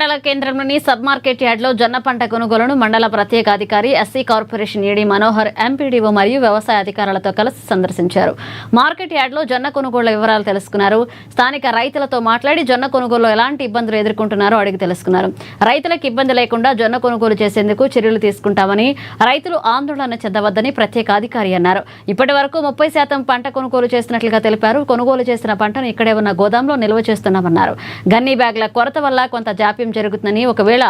మండల కేంద్రంలోని sub market యార్డ్లో జొన్న పంట కొనుగోలును మండల ప్రత్యేక అధికారి SC corporation ED Manohar MPDO మరియు వ్యవసాయ అధికారులతో కలిసి సందర్శించారు. మార్కెట్ యార్డ్లో జొన్న కొనుగోలు వివరాలు తెలుసుకున్నారు. స్థానిక రైతులతో మాట్లాడి జొన్న కొనుగోలులో ఎలాంటి ఇబ్బందులు ఎదుర్కొంటున్నారో అడిగి తెలుసుకున్నారు. రైతులకు ఇబ్బంది లేకుండా జొన్న కొనుగోలు చేసేందుకు చర్యలు తీసుకుంటామని, రైతులు ఆందోళన చెందవద్దని ప్రత్యేక అధికారి అన్నారు. ఇప్పటి వరకు 30% పంట కొనుగోలు చేస్తున్నట్లుగా తెలిపారు. కొనుగోలు చేసిన పంటను ఇక్కడే ఉన్న గోదాంలో నిల్వ చేస్తున్నామన్నారు. గన్నీ బ్యాగ్ల కొరత వల్ల కొంత జాప్యం జరుగుతుందని, ఒకవేళ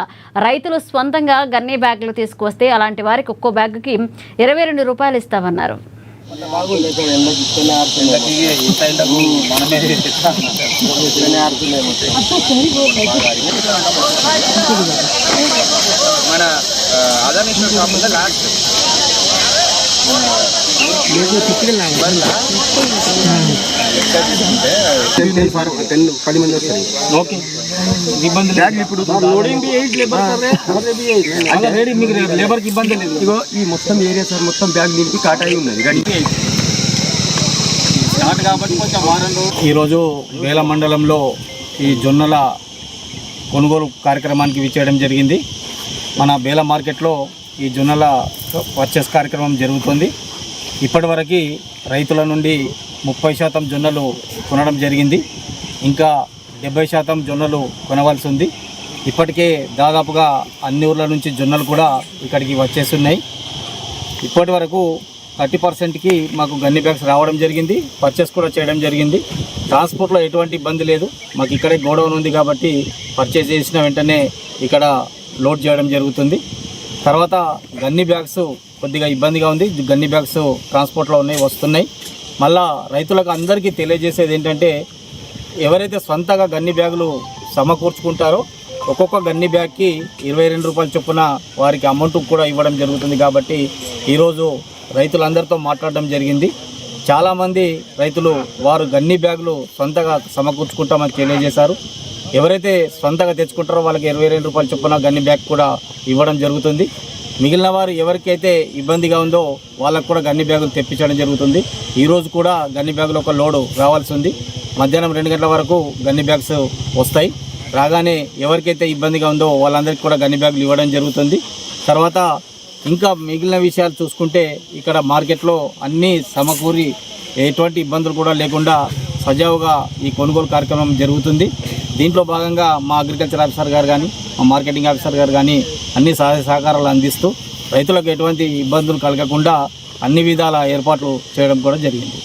రైతులు స్వంతంగా గన్నీ బ్యాగులు తీసుకువస్తే అలాంటి వారికి ఒక్కో బ్యాగుకి 22 రూపాయలు ఇస్తామన్నారు. లేబర్ కి ఇబ్బంది లేదు. ఇగో ఈ మొత్తం ఏరియా సార్ మొత్తం బ్యాగ్ నింపి కాటాయి ఉన్నది. ఈరోజు వేల మండలంలో ఈ జొన్నల కొనుగోలు కార్యక్రమానికి విచ్చేయడం జరిగింది. మన బేల మార్కెట్లో ఈ జొన్నల పర్చేస్ కార్యక్రమం జరుగుతుంది. ఇప్పటివరకు రైతుల నుండి 30% జొన్నలు కొనడం జరిగింది. ఇంకా 70% జొన్నలు కొనవలసి ఉంది. ఇప్పటికే దాదాపుగా అన్ని ఊర్ల నుంచి జొన్నలు కూడా ఇక్కడికి వచ్చేస్తున్నాయి. ఇప్పటి వరకు 30%కి మాకు గన్ని బ్యాగ్స్ రావడం జరిగింది. పర్చేస్ కూడా చేయడం జరిగింది. ట్రాన్స్పోర్ట్లో ఎటువంటి ఇబ్బంది లేదు. మాకు ఇక్కడే గోడౌన్ ఉంది కాబట్టి పర్చేస్ చేసిన వెంటనే ఇక్కడ లోడ్ చేయడం జరుగుతుంది. తర్వాత గన్ని బ్యాగ్స్ కొద్దిగా ఇబ్బందిగా ఉంది. గన్ని బ్యాగ్స్ ట్రాన్స్పోర్ట్లో వస్తున్నాయి. మళ్ళా రైతులకు అందరికీ తెలియజేసేది ఏంటంటే, ఎవరైతే స్వంతగా గన్ని బ్యాగులు సమకూర్చుకుంటారో ఒక్కొక్క గన్ని బ్యాగ్కి 22 రూపాయల చొప్పున వారికి అమౌంట్ కూడా ఇవ్వడం జరుగుతుంది. కాబట్టి ఈరోజు రైతులందరితో మాట్లాడడం జరిగింది. చాలామంది రైతులు వారు గన్ని బ్యాగులు సొంతగా సమకూర్చుకుంటామని తెలియజేశారు. ఎవరైతే సొంతగా తెచ్చుకుంటారో వాళ్ళకి 22 రూపాయల చొప్పున గన్ని బ్యాగ్ కూడా ఇవ్వడం జరుగుతుంది. మిగిలిన వారు ఎవరికైతే ఇబ్బందిగా ఉందో వాళ్ళకు కూడా గన్ని బ్యాగులు తెప్పించడం జరుగుతుంది. ఈరోజు కూడా గన్ని బ్యాగులు ఒక లోడు రావాల్సి ఉంది. మధ్యాహ్నం 2 గంటల వరకు గన్ని బ్యాగ్స్ వస్తాయి. రాగానే ఎవరికైతే ఇబ్బందిగా ఉందో వాళ్ళందరికీ కూడా గన్ని బ్యాగులు ఇవ్వడం జరుగుతుంది. తర్వాత ఇంకా మిగిలిన విషయాలు చూసుకుంటే ఇక్కడ మార్కెట్లో అన్నీ సమకూరి ఎటువంటి ఇబ్బందులు కూడా లేకుండా సజావుగా ఈ కొనుగోలు కార్యక్రమం జరుగుతుంది. దీంట్లో భాగంగా మా అగ్రికల్చర్ ఆఫీసర్ గారు కానీ, మా మార్కెటింగ్ ఆఫీసర్ గారు కానీ అన్ని సహాయ సహకారాలు అందిస్తూ రైతులకు ఎటువంటి ఇబ్బందులు కలగకుండా అన్ని విధాల ఏర్పాట్లు చేయడం కూడా జరిగింది.